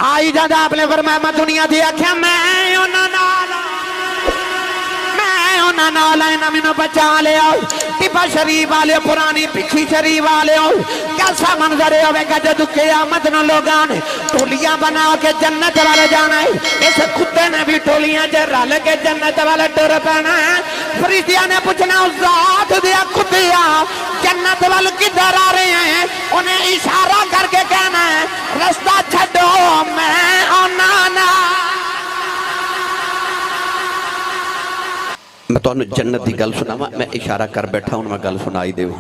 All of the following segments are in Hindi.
आई जादा अपने फरमाया मैं दुनिया दी आख्या मैं उन्होंने मैनू बचा लिया। टिब्बा शरीफ वाले पुरानी पिछी शरीफ वाले कैसा मंजर होगा जब क़यामत नूं लोगां ने टोलियां बना के जन्नत वाले जाना है। इस कुत्ते ने भी टोलियां च रल के जन्नत वाले टुर पैना है। फरिश्तियां ने पूछना उस जात दिया कुत्तिया जन्नत वाल किधर आ रहे हैं? उन्हें इशारा करके कहना है रास्ता छड्डो मैं आना ना। मैं तो जन्नत की गल सुनावा, मैं इशारा कर बैठा हूं, मैं गल सुनाई देव।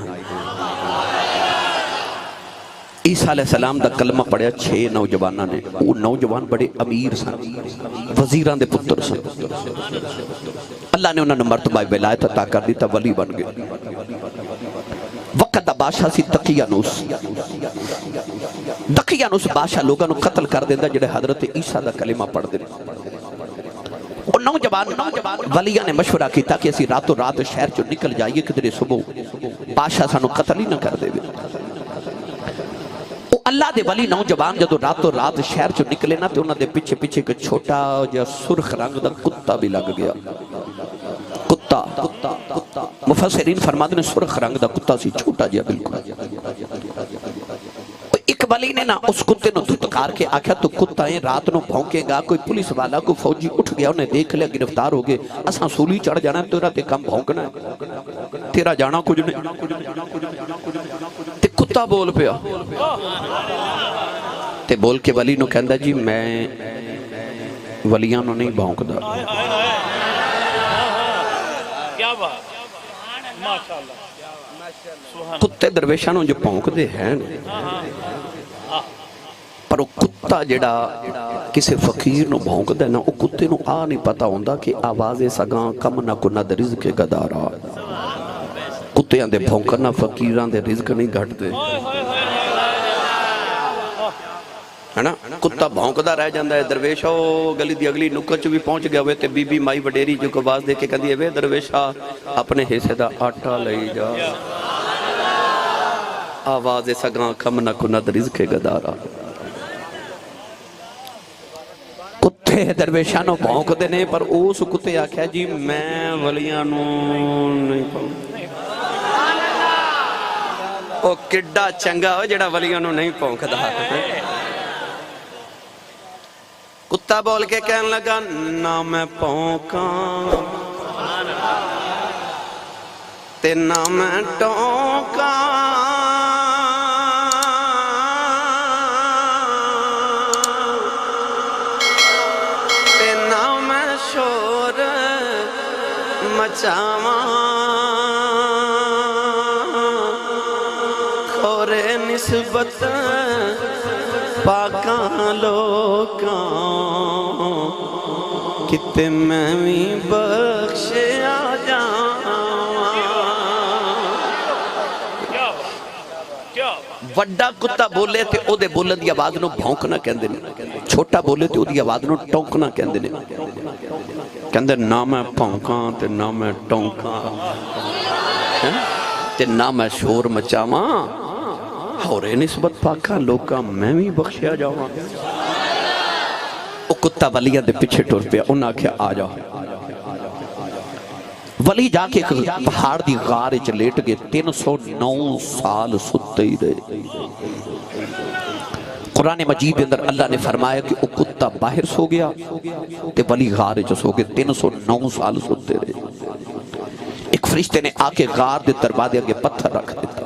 ईसा अलैहिस्सलाम दा कलमा पढ़िया 6 नौजवानों ने। वो नौजवान बड़े अमीर सन, वजीरां दे पुत्र सन। अल्लाह ने उन्होंने मर्तबा विलायत अता कर दी, वली बन गए। वक्त दा बादशाह सी दकियानुस। दकियानुस बादशाह लोगों को कतल कर देंदा जेड़े हजरत ईसा दा कलिमा पढ़ते हैं। नौजवान वलिया ने मशवरा किया कि असी रातों रात शहर चो निकल जाइए किधरे सुबह बादशाह सानू कतल ही ना कर दे। अल्लाह दे वली नौजवान जदों रातों रात शहर चो निकले ना तो उन्होंने पिछे पिछे एक छोटा जिहा सुर्ख रंग का कुत्ता भी लग गया। कुत्ता मुफस्सिरीन फरमाते ने सुर्ख रंग का कुत्ता सी, छोटा जिहा बिल्कुल। एक वली ने ना उस कुत्ते को धुतकार के आख्या तू कुत्ता है रात को भौंकेगा, कोई पुलिस वाला कोई फौजी उठ गया उन्हें देख लिया गिरफ्तार हो गए, असा सूली चढ़ जाना, तेरा ते कम भौंकना है, तेरा जाना कुछ नहीं। ते कुत्ता बोल पिया ते बोल के वली नूं कहंदा जी मैं वलियां नूं नहीं भौंकदा। क्या बात, माशाअल्लाह। कुत्ते दरवेशां नूं जो भौंकदे हैं पर वो कुत्ता जिहड़ा किसी फकीर नूं भौंकदा ना, वो कुत्ते नूं आ नहीं पता होंदा कि आवाज़े सगां कम ना कुना दे रिज़्क़ गदारा। कुत्तियां दे भौंकण नाल फकीरां दे रिज़्क़ नहीं घटदे, है ना। कुत्ता भौंकदा रह जांदा है। दरवेश गली दी अगली नुक्कड़ च भी पहुंच गया होवे ते बीबी माई वडेरी जो आवाज़ दे के कहंदी है वे दरवेशा अपने हिस्से दा आटा लई जा, आवाज़े सगां कम ना कुना दे रिज़्क़ गदारा। कुत्ते दरवेशां नूं भौंकदे ने पर उस कुत्ते आख्या जी मैं वलियां नूं नहीं भौंकदा। ओ किड्डा चंगा हो जिहड़ा वलियां नूं नहीं भौंकदा। कुत्ता बोल के कहन लगा ना मैं भौंका ते ना मैं टौंका, ते ना मैं शोर मचावा, खोरे निस्बत पाका लोकां किते मैं भी बख्शिया जावां। वड्डा कुत्ता बोले ते ओदे बोलण दी आवाज़ नूं भौंकना कहंदे ने, छोटा बोले ते ओदी आवाज़ नूं टौंकना कहंदे ने। कहंदे ना मैं भौंकां ते ना मैं टौंकां ते ना मैं शोर मचावां, होरे निस्बत पाका लोकां मैं भी बख्शिया जावां। वो कुत्ता वलिया दे पिछे टुर पिया। उन्हें आख्या आ जाओ। वली जाके एक पहाड़ की गार च लेट गए। 309 साल सुते ही रहे। कुरान मजीद के अंदर अल्लाह ने फरमाया कि वो कुत्ता बाहर सो गया ते वली गार च सो गए। 309 साल सुते रहे। एक फरिश्ते ने आके गार के दरवाजे अगे पत्थर रख दिता।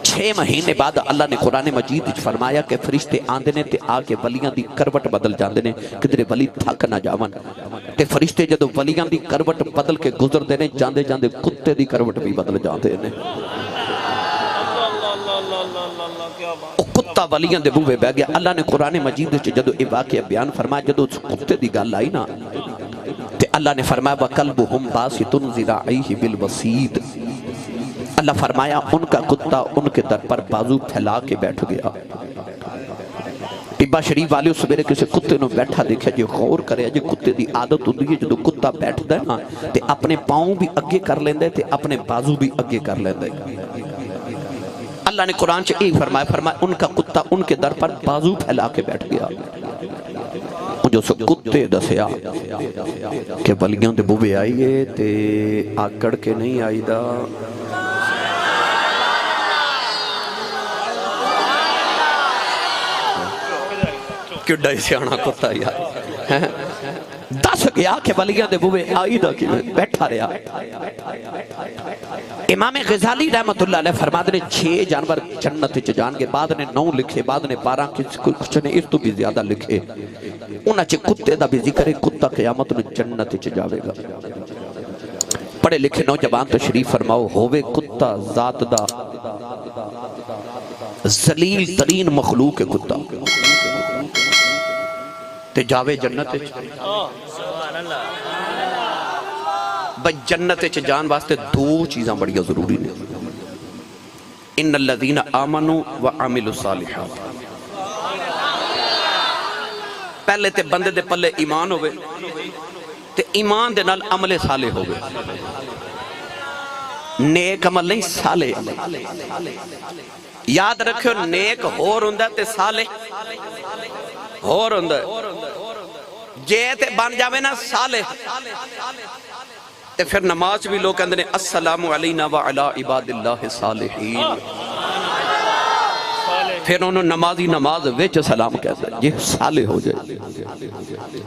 6 महीने बाद अल्लाह ने कुरान मजीद फरमाया कि फरिश्ते आंदे ने ते आके वलियां दी करवट बदल जाते हैं किधरे वली थक ना जावन। ते फरिश्ते जदों वलियां दी करवट बदल के गुजरते हैं जाते जाते कुत्ते दी करवट भी बदल जाते हैं। कुत्ता वलियां दे बूहे बह गया। अल्लाह ने कुरान मजीद जदों ये वाकया बयान फरमाया, जदों उस कुत्ते की गल आई ना ते अल्लाह ने फरमाया वकल्बुहुम बासितुन ज़िराइहि बिल वसीद। अल्लाह फरमाया उनका कुत्ता उनके दर पर बाजू फैला के बैठ गया। टिब्बा शरीफ वाले सवेरे किसी कुत्ते ने बैठा देखा जो गौर करे जो कुत्ते की आदत होती है जो कुत्ता बैठता है ना तो अपने पाँव भी अगे कर लेंदा है ते अपने बाजू भी अगे कर लेंदा है। अल्लाह ने कुरान च यही फरमाया, फरमाया उनका कुत्ता उनके दर पर बाजू फैला के बैठ गया। जो सो कुत्ते दसिया कि वलियां दे बूबे आईए ते आकड़ के नहीं आईदा, किड्डा सियाना कुत्ता यार दस गया कि वलियां दे बूबे आईदा कि बैठा रहा। इमाम गजाली रहमतुल्लाह अलैह फरमाते ने 6 जानवर जन्नत च जाएंगे, बाद ने 9 लिखे, बाद ने 12, कुछ ने इस तो भी ज्यादा लिखे। उन्हां च कुत्ते दा भी जिक्र है, कुत्ता क़यामत नूं जन्नत च जावेगा। पढ़े लिखे नौजवान तशरीफ फरमाओ, होवे कुत्ता जात दा जलील तरीन मखलूक है कुत्ता ते जावे जन्नत च। भाई जन्नत च जान वास्ते 2 चीज़ां बड़ियां जरूरी ने, इन्नल लज़ीना आमनू व अमिलुस सालिहात। पहले ते बंदे दे पल्ले ईमान होवे ते ईमान दे नाल अमले साले होवे। नेक अमल नहीं, साले अमल। याद रखियो, नेक होर हुंदा ते साले होर हुंदा। जे ते बन जावे ना साले ते फिर नमाज भी लोग कहते हैं अस्सलामु अलैना व अला इबादिल्लाहि सालिहीन, फिर उन्होंने नमाजी नमाज विच सलाम कहते हैं जे साले हो जाए।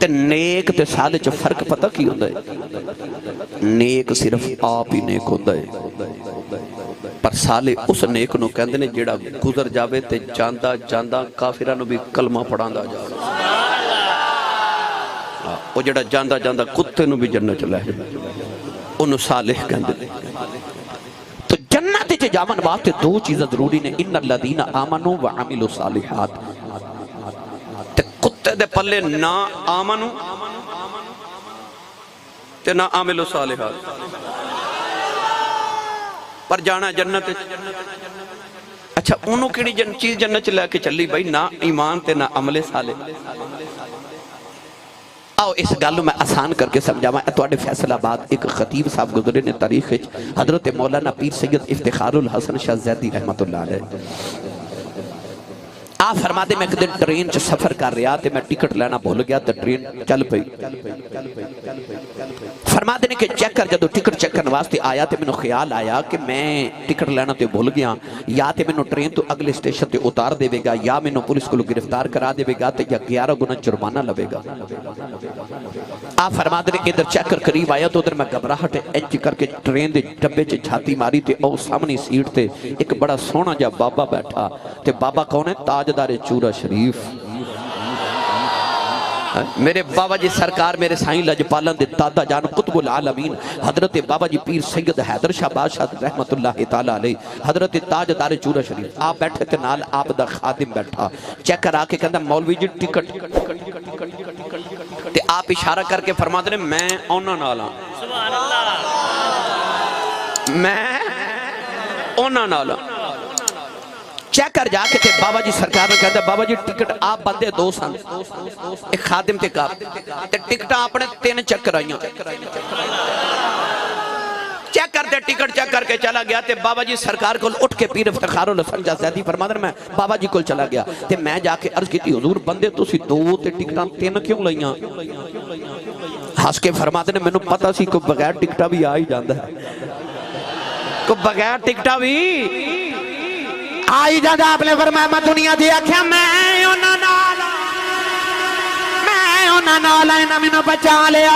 ते नेक ते साले च फर्क पता की होता है? नेक सिर्फ आप ही नेक होता है, पर साले उस नेक नूं कहते हैं जिहड़ा गुजर जावे ते जांदा जांदा काफिरां नूं भी कलमा पढ़ांदा जावे। वो जिहड़ा जांदा जांदा कुत्ते नूं भी जन्नत च लै जावे, उन्होंने सालिह कहते हैं। तो जन्नत च जावन वास्ते 2 चीज़ां जरूरी ने, इन्नल लज़ीना आमनू व अमिलुस सालिहात। ते कुत्ते दे पल्ले ना आमनू ते ना अमिलुस सालिहात, पर जाना जन्नत। अच्छा उन्होंने किहड़ी चीज़ जन्नत च लैके चली बई? ना ईमान ते ना अमले साले। आओ इस गल मैं आसान करके समझावा। तुहाडे फैसलाबाद एक खतीब साहब गुजरे ने तारीख हजरत मौलाना पीर सैयद इफ्तिखारुल हसन शाह ज़ैदी रहमतुल्लाह अलैह। आ फरमाते मैं एक दिन ट्रेन च सफर कर रहा तो मैं टिकट लेना भुल गया तो ट्रेन चल पई। फरमाते ने कि चेक कर, जो टिकट चेक करने वास्ते आया तो मैनू ख्याल आया कि मैं टिकट लेना तो भुल गया, या तो मैनू ट्रेन तो अगले स्टेशन पर उतार देगा या मैनू पुलिस को गिरफ्तार करा देगा तो या 11 गुना जुर्माना लवेगा। आ फरमाते ने इधर चेक कर करीब आया तो उधर मैं घबराहट इंज करके ट्रेन के डब्बे च छाती मारी तो वो सामने सीट से एक बड़ा सोहना जा बाबा बैठा। तो बाबा कौन है? ताजदारे चूरा शरीफ, मेरे बाबा जी सरकार, मेरे साईं लजपालन दे दादा जान कुतुबुल आलमीन हजरत बाबा जी पीर सैयद हैदर शाह बादशाह रहमतुल्लाह ताला अलैह, हजरत ताजदारे चूरा शरीफ आप बैठे ते नाल आप दा खादिम बैठा। चेक करा के कहंदा मौलवी जी टिकट, ते आप इशारा करके फरमाते ने मैं उन्हां नाल हां, सुभान अल्लाह, मैं उन्हां नाल हां। चेक कर जाके ते बाबा जी सरकार ने कहता बाबा जी टिकट आप बंदे 2 सन, एक खादिम ते का ते टिकट आपने 3 चेक कराइयां। चेक करते टिकट चेक करके चला गया ते बाबा जी सरकार को उठ के पीर इफ्तिखारुल हसन शाह ज़ैदी फरमाते मैं बाबा जी को चला गया ते मैं जाके अर्ज की हुजूर बंदे तुसी 2 ते टिकटां 3 क्यों लईयां? हस के फरमाते ने मैनू पता सी कोई बगैर टिकटा भी आ ही जाता है, कोई बगैर टिकटा भी आई जाता। आपने फरमाया मैं दुनिया दी आख्या मैं उन्हां नाल इन्हां मैनू बचा लिया।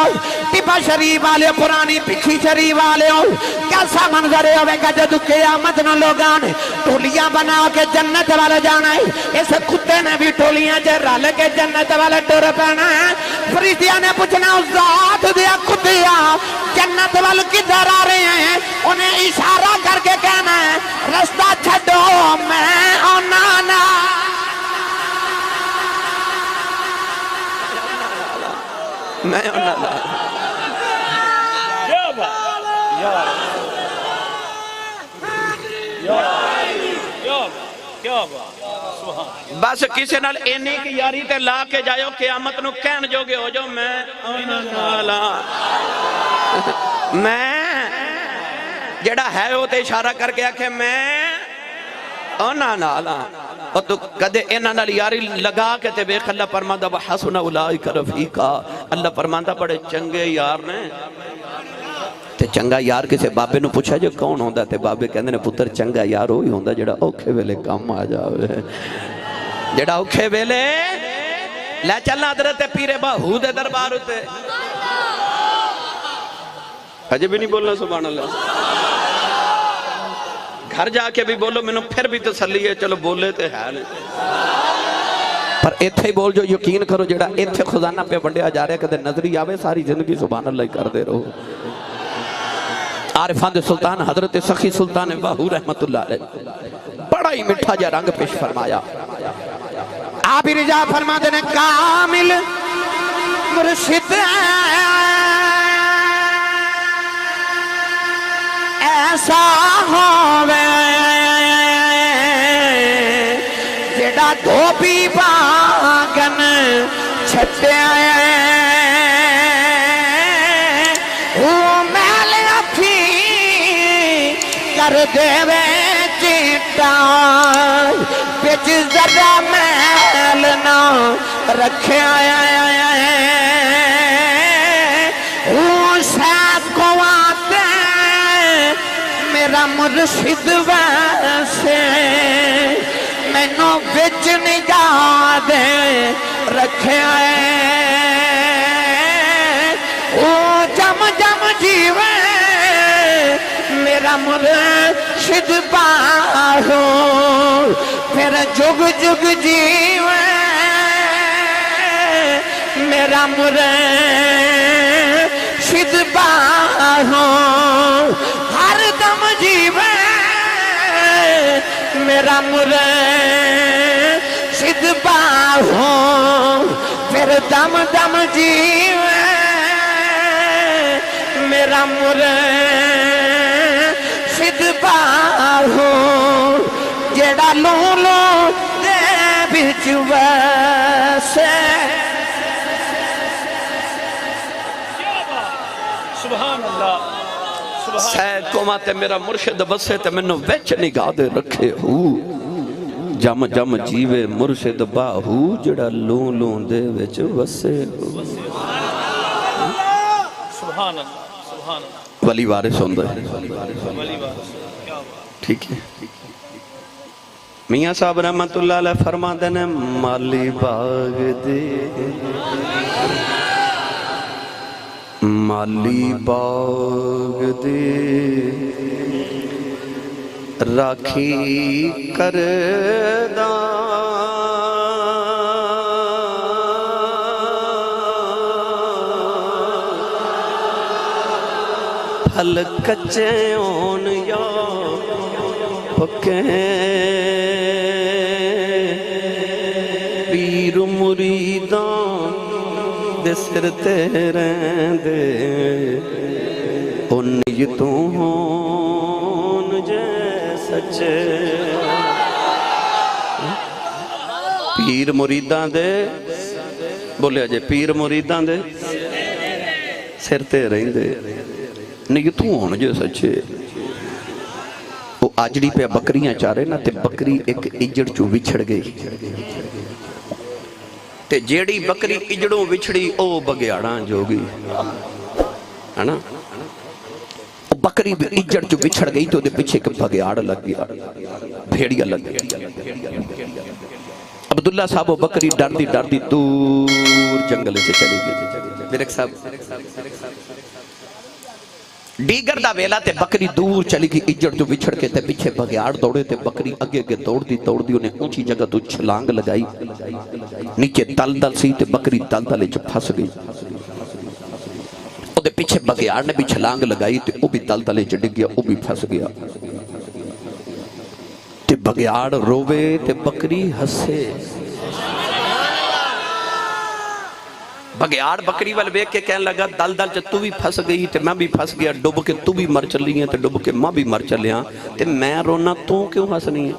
टिब्बा शरीफ वाले पुरानी पिछी शरीफ वाले कैसा मंजर होगा जदों क़यामत नूं लोगां ने टोलियां बना के जन्नत वाल जाना है। इस कुत्ते ने भी टोलियां च रल के जन्नत वाल टुर पैना है। फरिश्तियां ने पूछना उस जात दिया कुत्तिया जन्नत वाल किधर आ रहे हैं? उन्हें इशारा करके कहना है रास्ता छड्डो मैं उन्हां नाल, मैं उन्हां नाल। बस किसी नाल इन्नी की यारी ते ला के जाओ क़यामत नूं कहन जोगे हो जाओ मैं उन्हां नाल हां। मैं जेड़ा है वो ते इशारा करके आखे मैं ओ ना ना ना और तू कदे इन्हां नाल यारी लगा के ते वेख अल्लाह फरमांदा व हसना उलाइका रफीका अल्लाह फरमांदा बड़े चंगे यार ने ते चंगा यार किसी बाबे नूं पुछा जो कौन होंदा ते बाबे कहंदे ने पुत्र चंगा यार वही होंदा जेड़ा औखे वेले काम आ जावे जेड़ा औखे वेले ले चलना हज़रत पीरे बाहू दे दरबार उते अजे भी नहीं बोलना सुभान अल्लाह घर जाके भी बोलो मैनू फिर भी तसल्ली है चलो बोले तो है नहीं पर इत्थे ही बोल जो यकीन करो जेड़ा इत्थे खजाना पे वंडिया जा रहा कदे नजरी आवे सारी जिंदगी सुभान अल्लाह ही करते रहो आरिफान दे सुल्तान हजरत सखी सुल्तान बाहू रहमतुल्लाह अलैह बड़ा ही मिठा जा रंग पेश फरमाया आप रिजा फरमाते ने कामिल मुर्शिद ऐसा होवे जेड़ा धोबी बागन छड्या वो मैल अखी कर देवे चिट्टा बिच जरा मैल ना रखया मेरा मुर्शिद वैसे मैनू बिच निगाह दे रखया ओ जम जम जीवे मेरा मुर्शिद बाहो फिर जुग जुग जीवे मेरा मुर्शिद बाहो हर दम जीवे मेरा मुर्शिद बाहो फिर दम दम जीवे मेरा मुर्शिद बाहो जेड़ा लो लो दे बिच वैसे सुभान अल्लाह सैद कोमा ते मेरा मुर्शिद बसे ते मैनू विच निगाह दे रखे हू जम जम जीवे मुर्शिद बाहू जेड़ा लो लो दे विच वसे सुभान अल्लाह सुभान अल्लाह वली वारिस हुंदा है ठीक है मियां साहब रहमतुल्लाह अलैह फरमांदे ने माली बाग दे माली बाग दे राखी करदा फल कच्चे होन या पक्के पीर मुरीदां दे सिर ते रहंदे उन तू होन जे सच्चे पीर मुरीदां दे बोलिया जे पीर मुरीदां दे सिर ते रहिंदे नहीं तू होन जे सच्चे वो आजड़ी पे बकरियां चारे ना ते बकरी एक इजड़ चू विछड़ गई ते जेड़ी बकरी इजड़ों विछड़ी ओ बगयाड़ा जोगी है ना बकरी भी इजड़ चू विछड़ गई तो पीछे एक बगयाड़ लग गया भेड़िया लग गया अब्दुल्ला साहब बकरी डरदी डरदी दूर जंगल से चली गई मेरे साहब डीगर दा वेला ते बकरी दूर चली गई इजड़ तो विछड़ के ते पीछे बगयाड़ दौड़े ते बकरी अगे अगे दौड़दी दौड़दी उन्हें ऊंची जगह तो छलांग लगाई नीचे दलदल सी ते बकरी दलदल च फस गई ओदे पीछे बगयाड़ ने भी छलांग लगाई ते वो भी दलदल च डिग गया वो भी फस गया ते बगयाड़ रोवे ते बकरी हसे बगयाड़ बकरी वाल वेख के कहने लगा दल दल च तू भी फस गई ते मैं भी फस गया डुब के तू भी मर चली है ते डुब के मैं भी मर चलिया ते मैं रोना तू क्यों हसनी है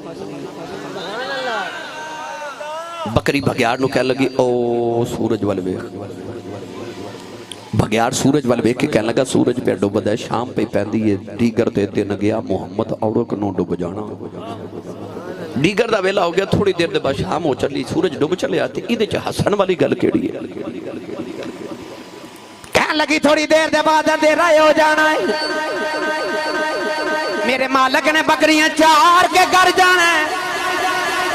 बकरी बगयाड़ नूं कहने लगी ओ सूरज वाल वेख बगयाड़ सूरज वाल वेख के कहने लगा सूरज पे डुबदा शाम पे पैंदी है दीगर ते दिन गया मुहम्मद औरक नूं डुब जाना दीगर दा वेला हो गया, थोड़ी देर दे बाद शाम हो चली, सूरज डुब चलिया ते इहदे च हसन वाली गल केड़ी है? कहन लगी थोड़ी देर दे बाद अंधेरा हो जाना है, मेरे मालिक ने बकरियां चार के घर जाना है,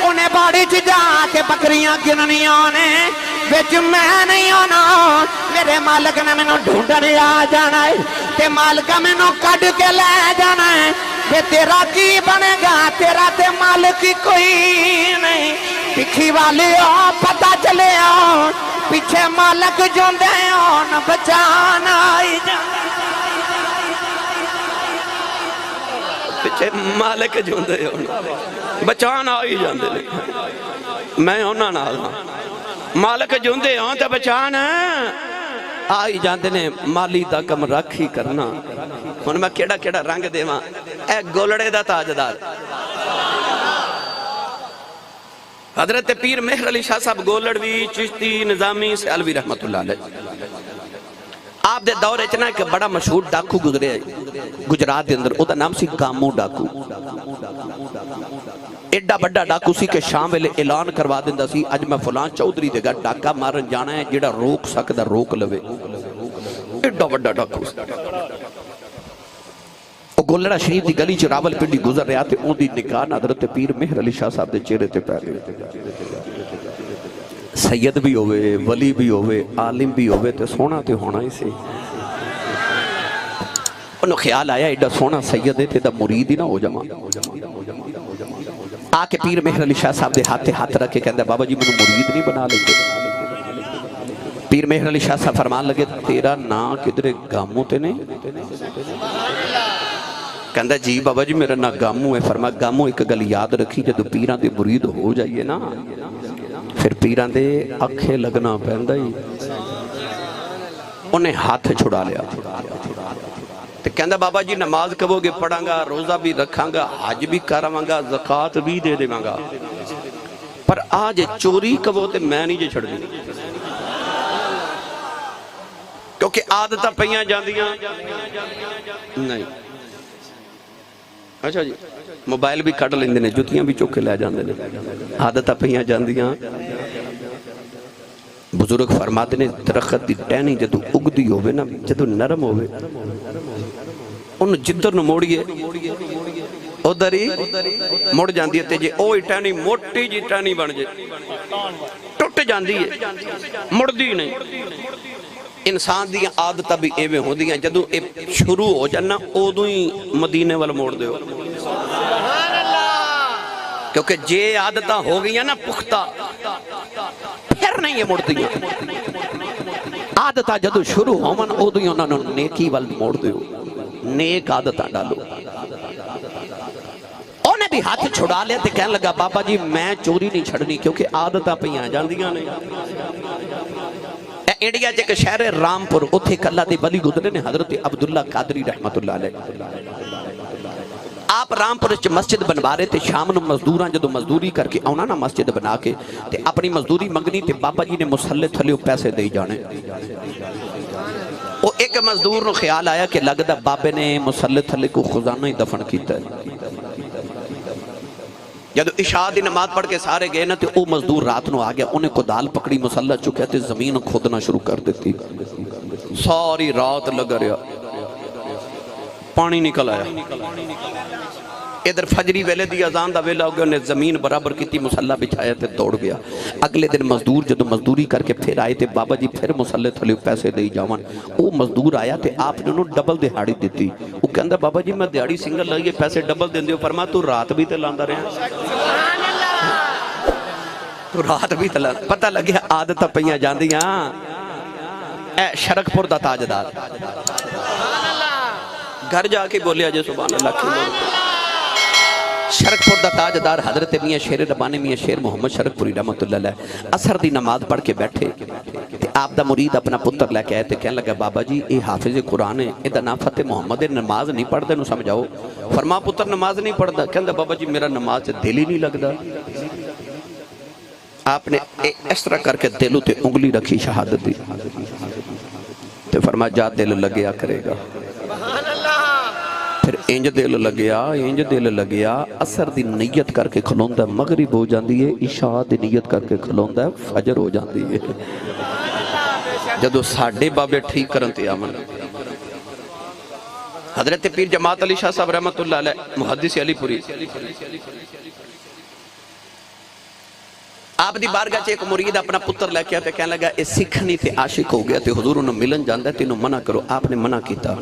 उन्हें बाड़ी च जाके बकरियां गिननिया ने, बिच मैं नहीं आना, मेरे मालिक ने मैनू ढूंढने आ जाना है, ते मालिक मैनू कढ़ के ले जाना है, ते तेरा की बनेगा, तेरा ते मालिक कोई नहीं। पिछी वाले हो पता चले हो, पीछे मालिक जोंदे हो न बचाना ही पिछे मालिक जोंदे हो बचान आ ही जाते ने। मैं उन्हां नाल मालिक जोंदे हो तो बचान आ ही जाते ने। माली दा कम रख ही करना। हुण मैं केड़ा केड़ा रंग देवां? ए गोलड़े दा ताजदार हजरत पीर मेहर अली शाह साहब गोलड़वी, चिश्ती, निजामी, सियालवी रहमतुल्लाह अलैह। आप दे दौर च ना एक बड़ा मशहूर डाकू गुजरे गुजरात के अंदर, ओदा नाम सी गामू डाकू। एडा बड़ा डाकू सी कि शाम वेले ऐलान करवा दिंदा सी, अज मैं फलां चौधरी दे घर डाका मारन जाना है, जेड़ा रोक सकदा रोक लवे। एडा बड़ा डाकू ओ गोलड़ा शरीफ की गली च रावलपिंडी गुजर रहा ते ओदी निगाह हजरत पीर मेहर अली शाह साहब दे चेहरे ते पै गई। सैयद भी होवे, वली भी होवे, आलिम भी होवे ते सोहना ते होना ही सी। उन्हें ख्याल आया एडा सोहना सैयद है ते मुरीद ही ना हो जावां। आके पीर मेहर अली शाह साहब दे हाथे हाथ रख के कहंदा, बाबा जी मैनू मुरीद नहीं बना लेंगे? पीर मेहर अली शाह साहब फरमान लगे, तेरा नाम किधरे गामू ते नहीं? कहंदा जी बाबा जी मेरा ना गामू है। फरमा गामू एक गल याद रखी, जदों पीरां दे मुरीद हो जाइए ना, फिर पीरां दे आखे लगना पैंदा ही। उन्हें हाथ छुड़ा लिया ते कहंदा, बाबा जी नमाज कहोगे पढ़ांगा, रोजा भी रखांगा, हज भी करावांगा, ज़कात भी दे देवांगा, पर आज चोरी कहो ते मैं नहीं जे छड़दी, क्योंकि आदतां पईयां जांदियां नहीं। अच्छा जी, मोबाइल भी कट लेंदे ने, जुतियां भी चुक के लै जांदे ने, आदतां पईयां जांदियां। बुजुर्ग फरमाते ने दरखत की टहनी जदों उगदी होवे ना, जदों नरम होवे, उन्हें जिधर नूं मोड़िए उधर ही मुड़ जाती है। ते जे ओह टहनी मोटी जी टहनी बन जाए टुट जाती है, मुड़दी नहीं। इंसान दी आदतां भी इवें होंदियां, जदों ये शुरू हो जाना उदों ही मदीने वाल मोड़ दो, क्योंकि जे आदतां हो गई ना पुख्ता फिर नहीं है मुड़दियां। आदतां जदों शुरू होवन उदों ही उन्हां नूं नेकी वाल मोड़ दो, नेक आदतां डालो। उन्हें भी हाथ छुड़ा लिया ते कहन लगा, बाबा जी मैं चोरी नहीं छड़नी, क्योंकि आदतां पईयां जांदियां ने। इंडिया च एक शहर है रामपुर, उत्थे कल्ला दे वली गुजरे ने हजरत अब्दुल्ला कादरी रहमतुल्लाह अलैह। आप रामपुर च मस्जिद बनवा रहे थे। शाम नूं मजदूरां जदों मजदूरी करके आउणा ना मस्जिद बना के ते अपनी मजदूरी मंगनी ते बाबा जी ने मुसल्ले थल्ले पैसे दे जाने। वो एक मजदूर नूं ख्याल आया कि लगदा बाबे ने मुसल्ले थल्ले को खजाना ही दफन कीता है। जब इशा की नमाज पढ़ के सारे गए ना, तो वह मजदूर रात को आ गया, उन्हें कोदाल पकड़ी, मुसल्ला चुकया तो जमीन खोदना शुरू कर दी। सारी रात लगा रहा, पानी निकल आया। इधर फजरी वेले दी अजान का वेला हो गया, उन्हें जमीन बराबर की, मुसल्ला बिछाया तो दौड़ गया। अगले दिन मजदूर जो मजदूरी करके फिर आए तो बाबा जी फिर मुसल्ले थले पैसे दे जावन। वो मजदूर आया तो आपने उन्होंने डबल दिहाड़ी दी। वो कहता, बाबा जी मैं दिहाड़ी सिंगल लाइए पैसे डबल देंदे हो। फरमा तू रात भी तो लांदा रहा, तू रात भी तो ला। पता लगे आदत पईयां जांदियां। ए शरकपुर दा ताजदार घर जाके बोलिया जे सुभान अल्लाह। शरकपुर दा ताजदार हजरत मियां शेर रबानी मियां शेर मोहम्मद शरकपुरी रहमतुल्लाह अलैह असर दी नमाज पढ़ के बैठे ते आप दा मुरीद अपना पुत्र लेके आए ते कहने लगा, बाबा जी ये हाफिज कुरान है, इहदा नाम फतेह मोहम्मद है, नमाज नहीं पढ़दा, इहनूं समझाओ। फरमा पुत्र नमाज नहीं पढ़दा? कहंदा बाबा जी मेरा नमाज च दिल ही नहीं लगदा। आपने इस तरह करके दिल उते उंगली रखी शहादत दी ते फरमा जा दिल लगया करेगा। फिर इंज दिल लग्या असर दी नीयत करके खलोंदा, मगरिब हो जाती है, इशा दी नीयत करके खलोंदा, फजर हो जाती है। जदों साडे बाबे ठीक करन ते आवन, हजरत पीर जमात अली शाह साहब रहमतुल्लाह अलैह मुहद्दिस अलीपुरी, आप दी बारगाह च एक मुरीद अपना पुत्र लैके आया, कहने लगा ये सिखनी ते आशिक हो गया, तो हजूर उन्हें मिलन जाता, तेनों मना करो। आपने मना किया,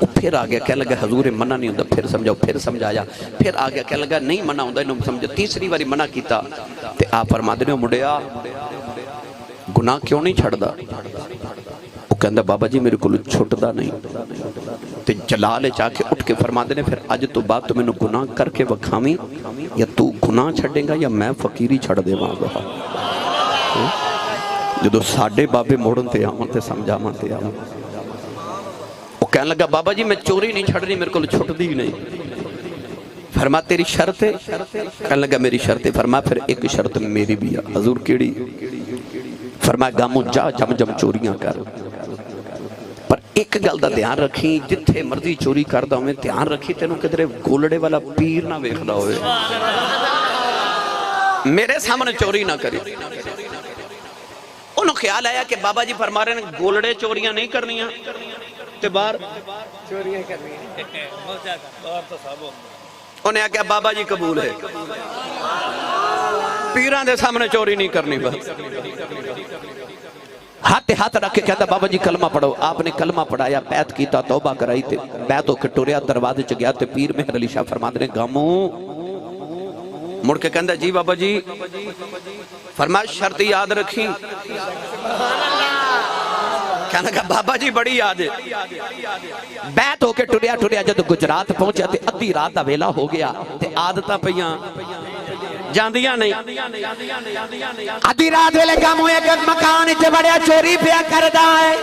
वो फिर आ गया, कहने लगा हजूर मना नहीं होता, फिर समझाओ, फिर समझाया, फिर आ गया, कहने लगा नहीं मना होता, इन्हों समझो। तीसरी बारी मना किया तो आप फरमाते हो मुंडिया गुनाह क्यों नहीं छड़दा? वो कहता बाबा जी मेरे को छुटदा नहीं। तो जलाल जाके उठ के फरमाते ने फिर अज तो बाद तो मैनू गुनाह करके वखावी, या तू गुनाह छड़ेगा या मैं फकीरी छड़ देवांगा। जो साडे बाबे मोड़न ते आवन ते समझावन ते आवन, वो कहने लगा बाबा जी मैं चोरी नहीं छड़नी, मेरे को छुटदी ही नहीं। फरमा तेरी शर्त है? कहने लगा मेरी शर्त है। फरमा फिर एक शर्त मेरी भी है। हजूर केड़ी? फरमा गामों जा जम जम चोरियां कर, पर एक गल का ध्यान रखी, जिथे मर्जी चोरी करदा होवे ध्यान रखी तेनों किधरे गोलड़े वाला पीर ना वेखदा होवे, मेरे सामने चोरी ना करी। उन्होंने ख्याल आया कि बाबा जी फरमा रहे हैं गोलड़े चोरियां नहीं करनियां ते बाहर चोरियां करनियां। उन्हें आख्या बाबा जी कबूल है, पीरां दे सामने चोरी नहीं करनी। बस हाथ हाथ रख के कहता बाबा जी कलमा पढ़ो। आपने कलमा पढ़ाया, बैत किया, तौबा कराई, ते बैत होकर टुरिया, दरवाजे च गया, ते पीर मेहर अली शाह फरमाते ने गामो मुड़ के कहता जी बाबा जी, फरमाया शर्त याद रखी। कहने लगा बाबा जी बड़ी याद है। बैत होके टुरिया टुरिया जब गुजरात पहुंचा तो अद्धी रात का वेला हो गया, ते आदतां पईयां जांदियां नहीं। आधी रात वेले गामों एक मकान च बड़िया चोरी पिया करदा है,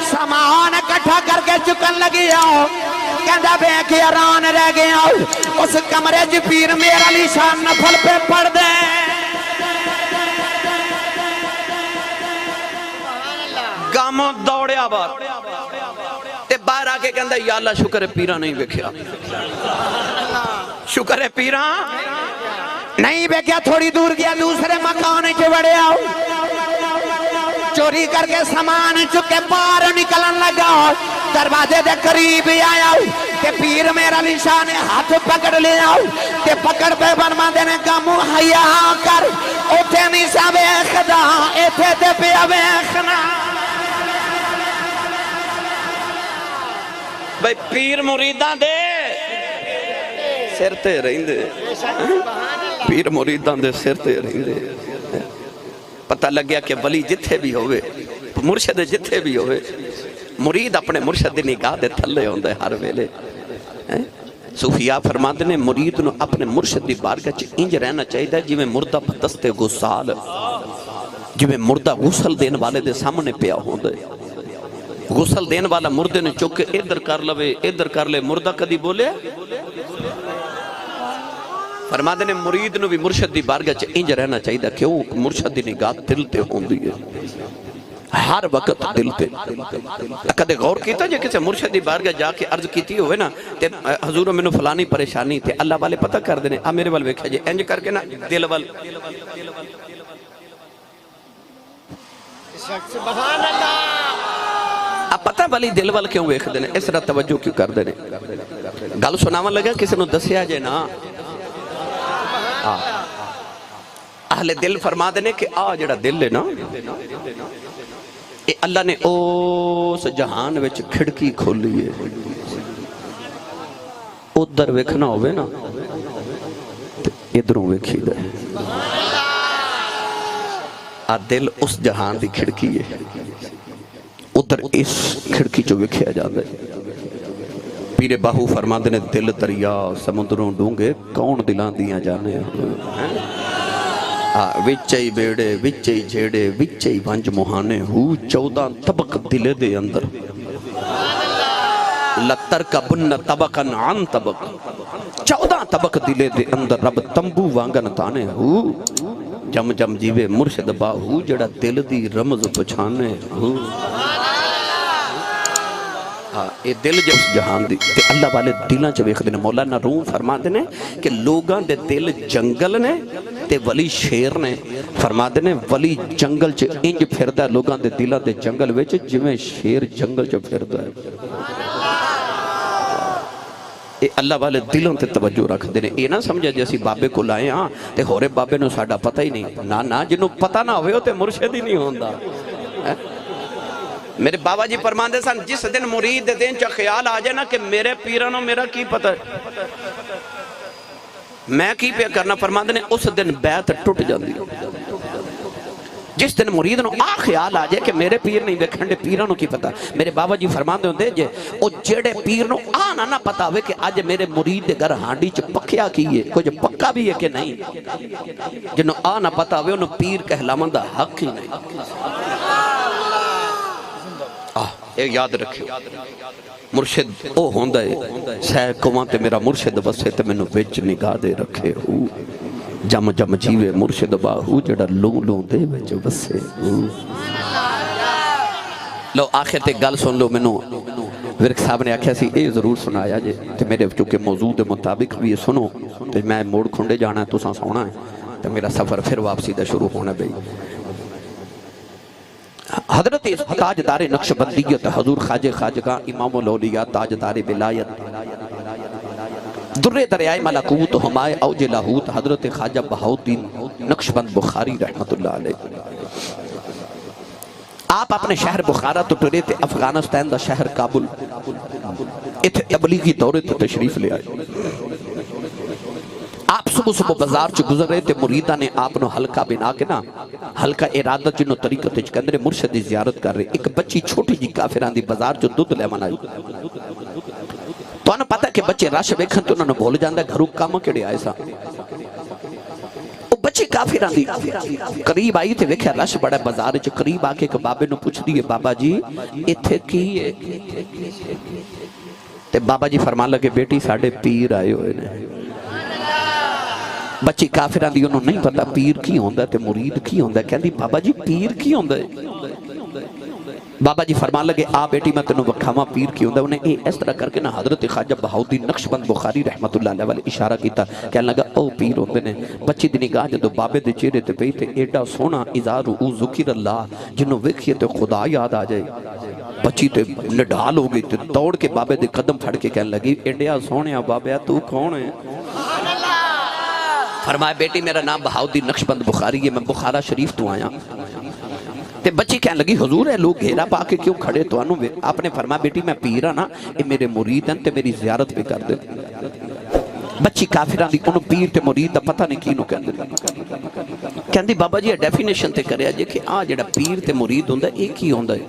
सामान इकट्ठा करके चुकन लगी आओ, कहता बेख हैरान रह गया। उस कमरे च पीर मेहर अली शाह नफल पे पढ़ दे। गामों दौड़िया बाहर, ते बाहर आके कहता या अल्लाह शुक्र है पीरा नहीं वेख्या, शुक्र है पीरा नहीं वेख्या। थोड़ी दूर गया, दूसरे मकान च वड़िया, चोरी करके सामान चुके बाहर निकलन लगा। दरवाजे के करीब आया ते पीर मेहर अली शाह ने हाथ पकड़ लिया, ते पकड़ पे फरमाते ने गामू हया कर, उथे नहीं सा वेखदा, इथे ते पिया वेखना। भाई पीर मुरीदां दे सिर ते रहिंदे, पीर मुरीदां दे सिर ते रहिंदे। पता लग्या कि वली जिथे भी होवे, मुर्शद जिथे भी होवे, मुरीद अपने मुर्शद दी निगाह दे थल्ले होंदा हर वेले। सूफिया फरमाते ने मुरीद नूं अपने मुर्शद दी बारगाह च इंज रहना चाहिए जिवें मुर्दा दस्ते गुसाल, जिवें मुर्दा गुसल देने वाले दे सामने पिया होंदा। गुसल देने वाला मुर्दे ने चुक के इधर कर लवे, इधर कर ले, मुर्दा कदी बोले? फरमाते ने मुरीद नूं भी मुर्शद दी बारगाह च इंज रहना चाहिए। क्यों? मुर्शद दी निगाह दिल ते होंदी है, हर वक्त दिल पे। कदे गौर किया जे किसी मुर्शद दी बारगाह जाके अर्ज की होवे ना, ते हजूर मैनू फलानी परेशानी, ते अल्लाह वाले पता कर देने आ मेरे वाल वेख्या जे इंज करके ना दिल वाल। सुभान अल्लाह। आप पता वाली दिल वाल क्यों वेखते हैं, इस तरह तवज्जो क्यों करते हैं? गल सुनावन लगा किसी को दसिया जे ना, अहले दिल फरमाते ने कि आ जिहड़ा दिल है ना, ये अल्लाह ने उस जहान विच खिड़की खोली है। उधर वेखना होवे ना, इधरों वेखीदा है। आ दिल उस जहान की खिड़की है, उधर इस खिड़की चो वेख्या जाता है। पीरे बाहू फरमाते ने दिल दरिया समुद्रों डूंगे, कौन दिलां दियां जाने। विच ही बेड़े, विच ही झेड़े, विच ही वंज मुहाने हू, 14 तबक दिले दे अंदर। लतर का बुन्न तबकन आन तबक, 14 तबक दिले दे अंदर रब तंबू वांगन ताने हू। जम जम जीवे मुर्शद बाहू, जड़ा दिल दी रमज पछाने हू। हाँ ये दिल जिस जहान दी ते अल्लाह वाले दिलों च वेखदे ने। मौलाना रूम फरमाते ने कि लोगों दे दिल जंगल ने ते वली शेर ने। फरमाते ने वली जंगल च इंज फिरदा लोगों दे दिलों दे जंगल विच जिवें शेर जंगल च फिरदा है। ये अल्लाह वाले दिलों ते तवज्जो रखते हैं। ये ना समझे जे असी बाबे को आए हाँ तो होरे बाबे नूं साडा पता ही नहीं। ना ना जिन्हों पता ना होवे तो मुर्शिद ही नहीं होंदा। मेरे बाबा जी फरमाते सन जिस दिन मुरीद दे दिन च ख्याल आ जाए ना कि मेरे पीरां नूं मेरा की पता मैं की पे करना, फरमाते ने उस दिन बैत टुट जाती। जिस दिन मुरीद नूं आ ख्याल आ जाए कि मेरे पीर नहीं वेखण दे, पीरां नूं की पता। मेरे बाबा जी फरमाते होंदे जे ओ जेड़े पीर नूं आ ना पता होवे कि अज मेरे मुरीद दे घर हांडी च पक्या की है, कुछ पक्का भी है कि नहीं, जिन्हों आ ना पता होवे उन्हों पीर कहलावन दा हक ही नहीं। ये याद रखियो मुर्शिद ओ होंदा है सह कवां ते मेरा मुर्शिद वसे ते मैनू विच निगाह दे रखे हू। जम जम जीवे मुर्शिद बाहू जड़ा लू लू दे विच वसे। लो आखिर ते गल सुन लो। मैनू विरक साहब ने आख्या सी ये जरूर सुनाया जे ते मेरे चूंकि मौजू के मुताबिक भी ये सुनो तो मैं मोड़ खुंडे जाना है, तुसां सोना है तो मेरा सफ़र फिर वापसी का शुरू होना बई। हजरत ताजदार नक्शबंदियत हजूर ख्वाजे खाजगा इमामुल औलिया ताजदार विलायत दुर्रे दरियाए मलकूत हमाए औज लाहूत हजरत ख्वाजा बहाउद्दीन नक्शबंद बुखारी रहमतुल्लाह अलैह। आप अपने शहर बुखारा तो टुरे थे अफगानिस्तान का शहर काबुल इत्थे तबलीगी दौरे तो तशरीफ ले आए। आप सुबह सुबह बाजार च गुजर रहे थे, मुरीदा ने आपनो हल्का बिना के ना हल्का इरादा जिन्हों तरीकत कहते मुर्शिद की जियारत कर रहे। एक बच्ची छोटी जी काफिरां दी बाजार च दुध लैवन आई। तुहानू पता कि बच्चे रश वेखन तो उन्होंने भूल जाता घरों काम किहड़े आए सा। बच्ची काफिरां दी करीब आई तो वेख्या रश बड़ा बाजार च। करीब आके एक बाबे नूं पुछदी है बाबा जी इत्थे की है? ते बाबा जी फरमान लगे बेटी साडे पीर आए हुए ने। बच्ची काफिरां दी उन्होंने नहीं पता पीर की होंदा ते मुरीद की होंदा। कहंदी बाबा जी पीर की होंदा है? बाबा जी फरमान लगे आ बेटी मैं तेनों वखावा पीर की होंदा। उन्हें इस तरह करके ना हजरत ख्वाजा बहाउद्दीन नक्शबंद बुखारी रहमतुल्लाह अलैह वाले इशारा किया। कहने लगा ओ पीर होंदे ने। बच्ची दी निगाह जदों बाबे दे चेहरे ते पई ते एडा सोहना इज़ार उ ज़ुकिर अल्लाह जिन्हों वेखिए तो खुदा याद आ जाए। बच्ची ते निढाल हो गई ते दौड़ के बाबे दे कदम फड़ के कहने लगी एडिया सोहणिया बाबा तू कौन है? फरमाया बेटी मेरा नाम बहाउद्दीन नक्शबंद बुखारी है, मैं बुखारा शरीफ तो आया। ते बच्ची कहने लगी हुजूर है लोग घेरा पा के क्यों खड़े तुहानू? आपने फरमाया बेटी मैं पीर हाँ ना, ये मेरे मुरीद हैं ते मेरी जियारत भी कर दे। बच्ची काफिरां दी उन्होंने पीर ते मुरीद दा पता नहीं किनू कहंदे। कहंदी बाबा जी डेफिनेशन ते करिया जे कि आ जेड़ा पीर ते मुरीद हुंदा ये की हुंदा है?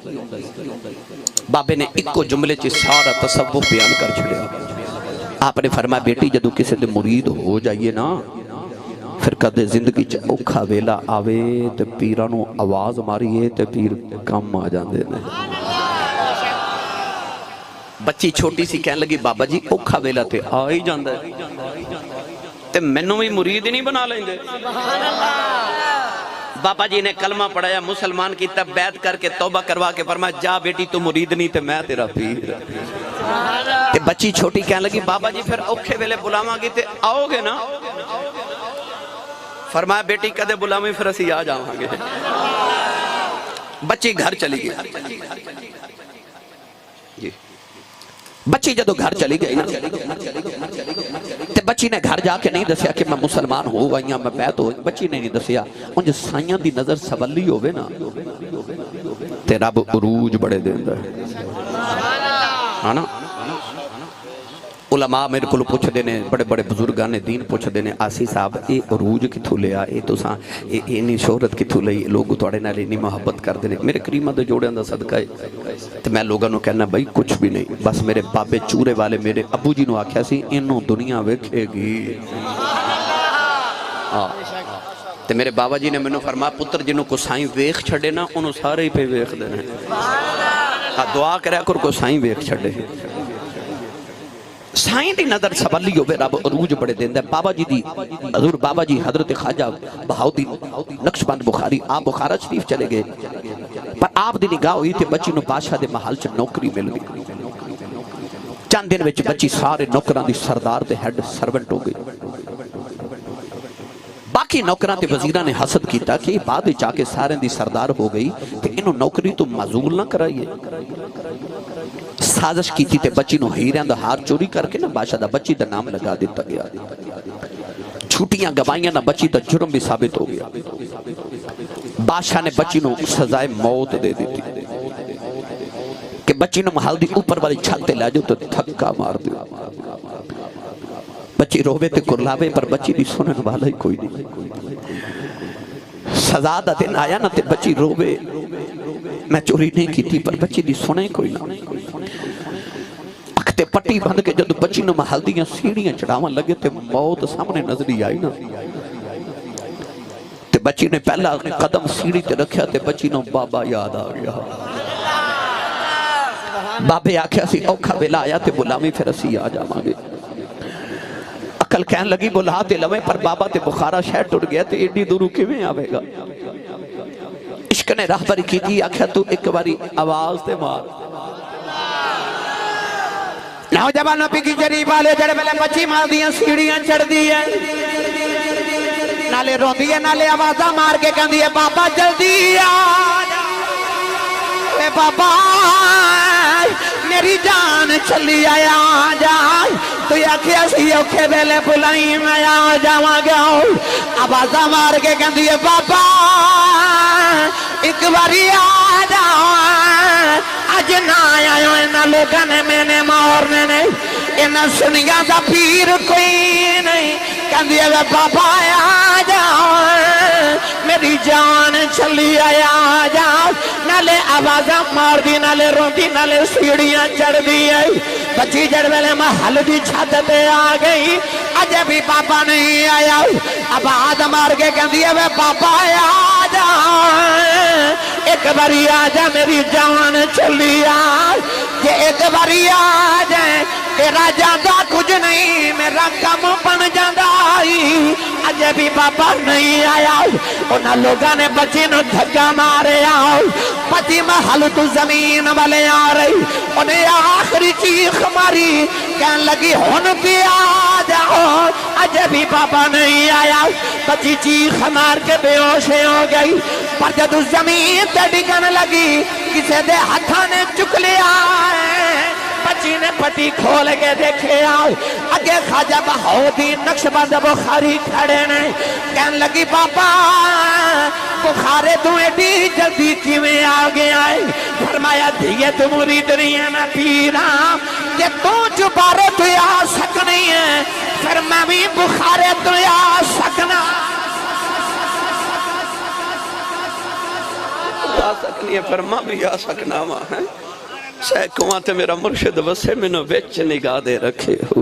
बाबे ने इक्को जुमले च सारा तसव्वुफ बयान कर छड़िया। आपने फरमाया बेटी जदों किसी दे मुरीद हो जाइए ना फिर कदे जिंदगी च औखा वेला आवे तो पीरां नूं आवाज मारीए तो पीर कम आ जाते हैं। बच्ची छोटी सी कहने लगी बाबा जी औखा वेला तो आ ही जाता है ते मैनू भी मुरीद नहीं बना लेंगे। बाबा जी ने कलमा पढ़ाया मुसलमान किया बैत करके तौबा करवा के फरमाया जा बेटी तू मुरीद नहीं तो मैं तेरा पीर। ते बच्ची छोटी कहने लगी बाबा जी फिर औखे वेले बुलावांगी ते आओगे ना? फरमाया बेटी कदे बुलावे फिर असी आ जावांगे। बच्ची घर चली गई। बच्ची जदों घर चली गई ना ते बच्ची ने घर जाके नहीं दसिया कि मैं मुसलमान हो गई मैं बैत हो। बच्ची ने नहीं दसिया। उंज साइयां दी नजर सवली होवे ना ते रब उरूज बड़े देंदा है ना। उलमा मेरे को पुछते ने बड़े बड़े बुजुर्गां ने दीन पुछते ने आसी साहब ये अरूज कितों लिया ये तुसां इन्नी शोहरत कितों लई लोग तुहाडे नाल इन्नी मुहब्बत करते हैं। मेरे करीमां दे जोड़ियां दा सदका है तो मैं लोगों को कहना बई कुछ भी नहीं बस मेरे बाबे चूरे वाले मेरे अबू जी ने आख्या सी इनू दुनिया वेखेगी। हाँ तो मेरे बाबा जी ने मैनू फरमाया पुत्र जिन्हों को साईं वेख छड़े ना उन्होंने सारे ही पे वेखदे ने। दुआ करया कर को साईं वेख छड़े। साईं दी नजर सवाली होवे रब अरूज बड़े देंदा। बाबा जी दी हजूर बाबा जी हजरत ख्वाजा बहाउद्दीन नक्शबंद बुखारी आप बुखारा शरीफ चले गए पर आप दी निगाह हुई तो बच्ची नूं बादशाह दे महल च नौकरी मिल गई। चंद दिन विच बच्ची सारे नौकरां दी सरदार ते हैड सर्वेंट हो गई। बाकी नौकरां ते वजीरां ने हसद किया कि बाद विच आके सारे दी सरदार हो गई ते इन्हू नौकरी तो माजूल ना कराइए। साजिश की ते बच्ची नू हीरियां दा हार चोरी करके ना बादशाह दा बच्ची दा नाम लगा दिता गया। छुट्टियां गवाइयां ना बच्ची दा जुर्म भी साबित हो गया। बादशाह ने बच्ची नू सजाए मौत दे दी कि बच्ची नू महल दी ऊपर वाली छत ते लै जाओ तो धक्का मार दो। बच्ची रोवे ते कुरलावे पर बच्ची दी सुनने वाला ही कोई नहीं। सजा दा दिन आया ना ते बच्ची रोवे मैं चोरी नहीं की पर बच्ची दी सुने कोई ना। अख ते पट्टी बंद के जब बच्ची नू महल दियां सीढ़ियां चढ़ावन लगे ते मौत सामने नजरी आई ना ते बच्ची ने पहला कदम सीढ़ी ते रखा ते बच्ची नू बाबा याद आ गया। बाबे आख्या सी औखा वेला आया ते बुलावी फिर असी आ जावांगे। अकल कहन लगी बुला ते लवे पर बाबा ते बुखारा शहर टुट गया ते एडी दूर किवें आवेगा। इश्क ने राहबरी की थी आख्या तू एक बारी आवाज ते मार। नौजवानों पिकी शरीफ वाले जड़े वेले बच्ची मार दियां सीढ़ियां चढ़दी है नाले रोंदी है नाले आवाजा मार के कहंदी है बाबा जल्दी आ बाबा मेरी जान चली आया जा तू आखिया सी औखे वेले बुलाई मैं आ जावांगा। आवाजा मार के कहंदी है बाबा एक बारी आ जा अज ना आयो इन्हां लोगों ने मैंने मारने नहीं इन्हां सुनिया दा पीर कोई नहीं। कहंदी है बाबा आ जा मेरी जान चली आया जा नाले आवाजा मार दी नाले रोंदी नाले सीढ़ियां चढ़ दी है। बच्ची जड़ वेले महल की छत पे आ गई अजे भी बाबा नहीं आया। आवाज मार के कहंदी है वे बाबा आ जा एक बारी आ जा मेरी जान चली आ जे एक बारी आ जाए तेरा जादा कुछ नहीं मेरा कम बन जाता। अजे भी बाबा नहीं आया उन्होंने लोगों ने बच्ची नू धक्का मारे आओ पति महल तू जमीन वाले आ रही उन्हें आखिरी चीख मारी कहन लगी हुन भी आ जाओ अजे भी बाबा नहीं आया। बच्ची चीख मार के बेहोश हो गई पर जब जमीन ते डिगन लगी किसी दे हाथों ने चुक लिया। बच्ची ने पट्टी खोल के देखे आओ अगे खाजा बहाउद्दी नक्शबंद बुखारी खड़े ने कहन लगी बाबा बुखारे तू एडी जल्दी किवें आ गया है। फरमाया धीए तू मुरीद नहीं है मैं पीरा जे तू जुबारे तू आ सकनी है फिर मैं भी बुखारे तू आ सकना आ सकनी है फिर मैं भी आ सकना वा है सैकुआ ते मेरा मुर्शिद वसे मैनू विच निगाह दे रखे हो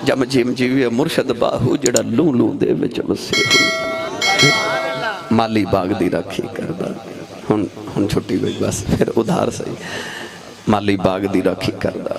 जम जिम जीवे मुर्शिद बाहू जड़ा लू लू दे विच वसे हो माली बाग दी राखी करदा हुन छुट्टी गई बस फिर उधार सही माली बाग दी राखी करदा।